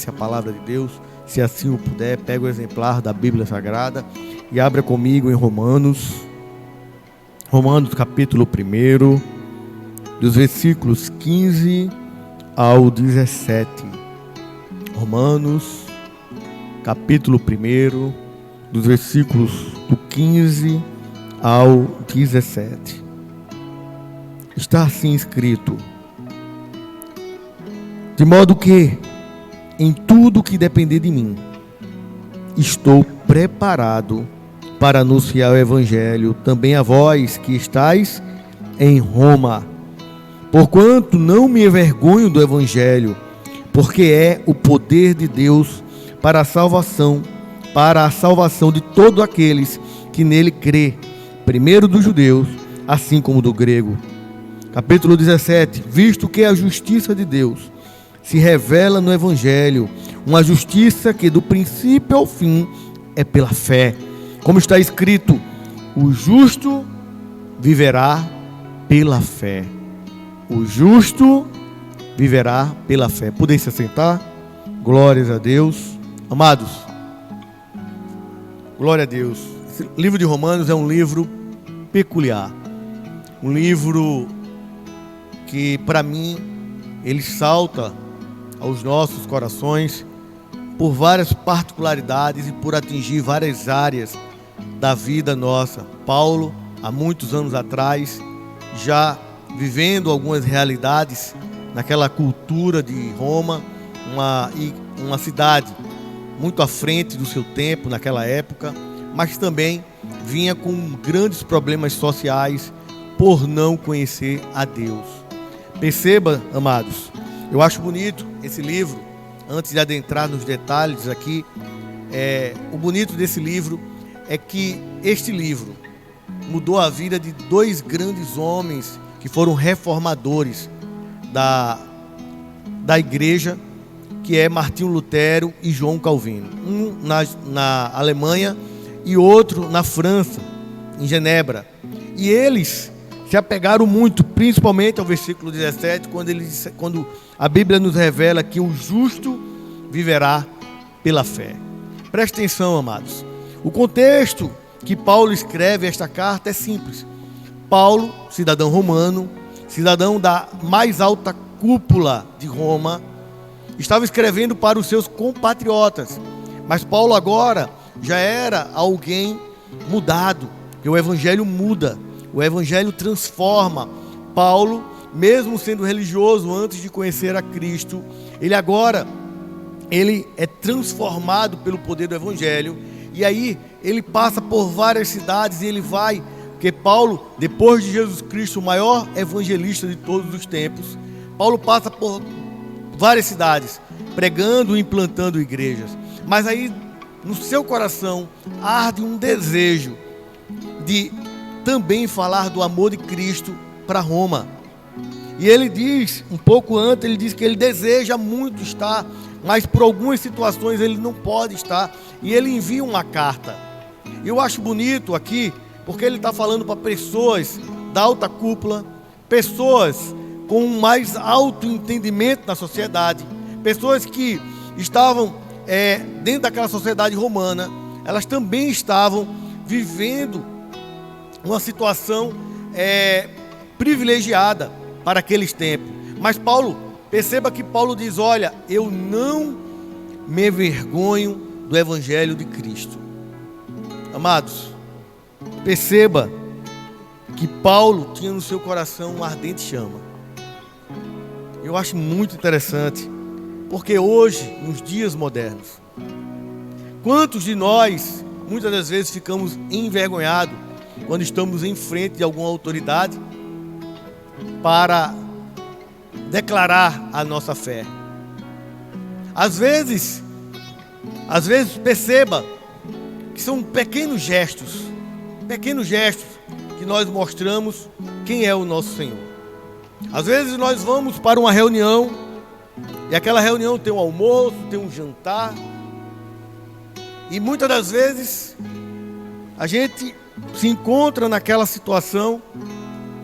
A palavra de Deus, se assim o puder, pega o exemplar da Bíblia Sagrada e abra comigo em Romanos capítulo 1, dos versículos 15 ao 17. Romanos capítulo 1, dos versículos do 15 ao 17. Está assim escrito: de modo que, em tudo que depender de mim, estou preparado para anunciar o Evangelho também a vós que estáis em Roma. Porquanto não me envergonho do Evangelho, porque é o poder de Deus para a salvação de todos aqueles que nele crê, primeiro dos judeus, assim como do grego. Capítulo 17. Visto que a justiça de Deus se revela no Evangelho, uma justiça que do princípio ao fim é pela fé. Como está escrito, o justo viverá pela fé. O justo viverá pela fé. Podem se assentar? Glórias a Deus. Amados, glória a Deus. Esse livro de Romanos é um livro peculiar. Um livro que, para mim, ele salta aos nossos corações por várias particularidades e por atingir várias áreas da vida nossa. Paulo, há muitos anos atrás, já vivendo algumas realidades naquela cultura de Roma, uma cidade muito à frente do seu tempo naquela época, mas também vinha com grandes problemas sociais por não conhecer a Deus. Perceba, amados, eu acho bonito esse livro. Antes de adentrar nos detalhes aqui, o bonito desse livro é que este livro mudou a vida de dois grandes homens que foram reformadores da igreja, que é Martinho Lutero e João Calvino. Um na Alemanha e outro na França, em Genebra. E eles se apegaram muito, principalmente ao versículo 17, quando a Bíblia nos revela que o justo viverá pela fé. Preste atenção, amados. O contexto que Paulo escreve esta carta é simples. Paulo, cidadão romano, cidadão da mais alta cúpula de Roma, estava escrevendo para os seus compatriotas. Mas Paulo agora já era alguém mudado, porque o Evangelho muda. O Evangelho transforma. Paulo, mesmo sendo religioso antes de conhecer a Cristo, ele é transformado pelo poder do Evangelho. E aí ele passa por várias cidades e ele vai, porque Paulo, depois de Jesus Cristo, o maior evangelista de todos os tempos, Paulo passa por várias cidades, pregando e implantando igrejas. Mas aí no seu coração arde um desejo de também falar do amor de Cristo para Roma. E ele diz, um pouco antes, ele diz que ele deseja muito estar, mas por algumas situações ele não pode estar. E ele envia uma carta. Eu acho bonito aqui, porque ele está falando para pessoas da alta cúpula, pessoas com um mais alto entendimento na sociedade, pessoas que estavam dentro daquela sociedade romana. Elas também estavam vivendo uma situação privilegiada para aqueles tempos. Mas perceba que Paulo diz: olha, eu não me envergonho do Evangelho de Cristo. Amados, perceba que Paulo tinha no seu coração uma ardente chama. Eu acho muito interessante, porque hoje, nos dias modernos, quantos de nós, muitas das vezes, ficamos envergonhados quando estamos em frente de alguma autoridade para declarar a nossa fé? Às vezes perceba que são pequenos gestos que nós mostramos quem é o nosso Senhor. Às vezes nós vamos para uma reunião e aquela reunião tem um almoço, tem um jantar, e muitas das vezes a gente se encontra naquela situação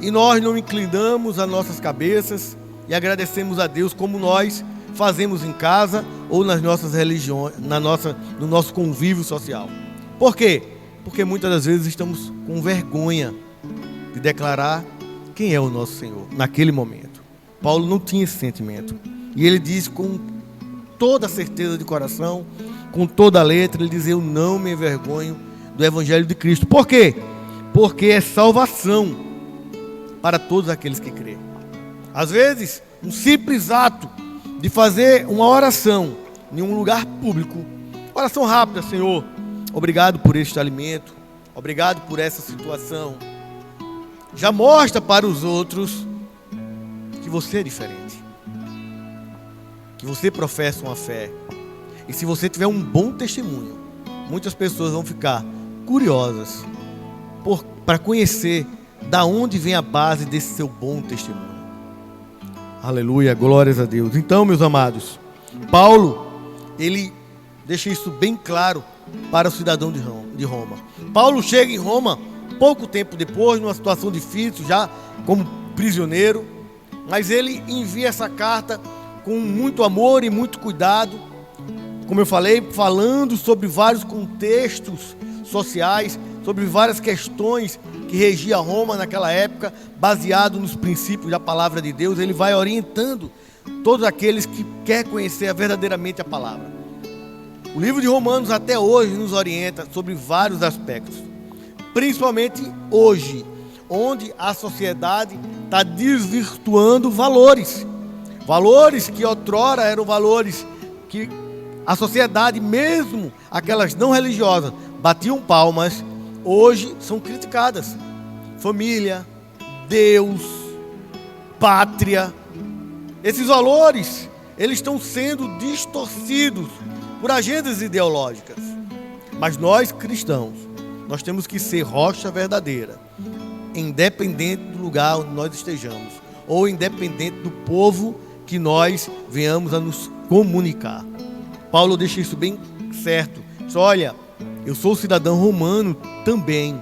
e nós não inclinamos as nossas cabeças e agradecemos a Deus como nós fazemos em casa ou nas nossas religiões, no nosso convívio social. Por quê? Porque muitas das vezes estamos com vergonha de declarar quem é o nosso Senhor naquele momento. Paulo não tinha esse sentimento. E ele diz com toda a certeza de coração, com toda a letra, ele diz: eu não me envergonho do Evangelho de Cristo. Por quê? Porque é salvação para todos aqueles que crêem. Às vezes, um simples ato de fazer uma oração em um lugar público, oração rápida: Senhor, obrigado por este alimento, obrigado por essa situação, já mostra para os outros que você é diferente, que você professa uma fé. E se você tiver um bom testemunho, muitas pessoas vão ficar curiosas para conhecer da onde vem a base desse seu bom testemunho. Aleluia, glórias a Deus. Então, meus amados, Paulo, ele deixa isso bem claro para o cidadão de Roma. Paulo chega em Roma pouco tempo depois, numa situação difícil, já como prisioneiro, mas ele envia essa carta com muito amor e muito cuidado, como eu falei, falando sobre vários contextos sociais, sobre várias questões que regia Roma naquela época, baseado nos princípios da palavra de Deus. Ele vai orientando todos aqueles que querem conhecer verdadeiramente a palavra. O livro de Romanos até hoje nos orienta sobre vários aspectos, principalmente hoje, onde a sociedade está desvirtuando valores que outrora eram valores que a sociedade, mesmo aquelas não religiosas, batiam palmas, hoje são criticadas. Família, Deus, pátria, esses valores, eles estão sendo distorcidos por agendas ideológicas. Mas nós, cristãos, nós temos que ser rocha verdadeira, independente do lugar onde nós estejamos, ou independente do povo que nós venhamos a nos comunicar. Paulo deixa isso bem certo. Diz: olha, eu sou cidadão romano também,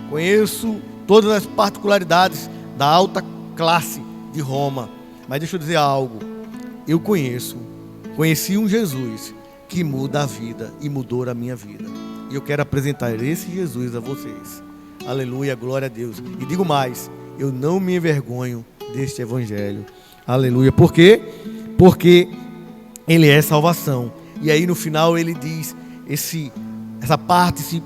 conheço todas as particularidades da alta classe de Roma, mas deixa eu dizer algo: eu conheci um Jesus que muda a vida e mudou a minha vida, e eu quero apresentar esse Jesus a vocês. Aleluia, glória a Deus. E digo mais: eu não me envergonho deste evangelho. Aleluia. Por quê? Porque ele é salvação. E aí no final ele diz essa parte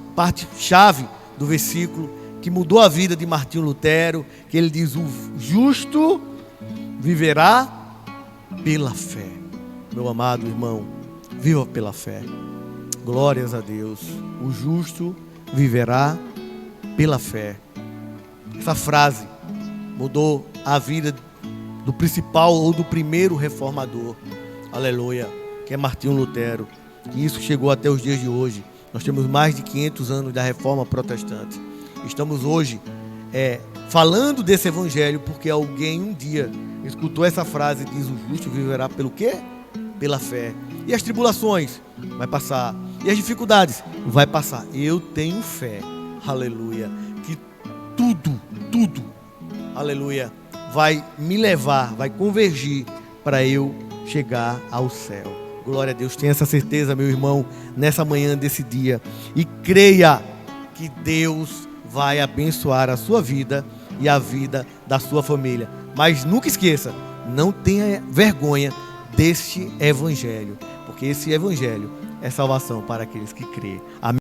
chave do versículo que mudou a vida de Martinho Lutero, que ele diz: o justo viverá pela fé. Meu amado irmão, viva pela fé. Glórias a Deus. O justo viverá pela fé. Essa frase mudou a vida do principal ou do primeiro reformador. Aleluia, que é Martinho Lutero. E isso chegou até os dias de hoje. Nós temos mais de 500 anos da reforma protestante. Estamos hoje falando desse evangelho porque alguém um dia escutou essa frase e diz: o justo viverá pelo quê? Pela fé. E as tribulações? Vai passar. E as dificuldades? Vai passar. Eu tenho fé, aleluia, que tudo, aleluia, vai me levar, vai convergir para eu chegar ao céu. Glória a Deus. Tenha essa certeza, meu irmão, nessa manhã desse dia, e creia que Deus vai abençoar a sua vida e a vida da sua família. Mas nunca esqueça, não tenha vergonha deste evangelho, porque esse evangelho é salvação para aqueles que creem. Amém.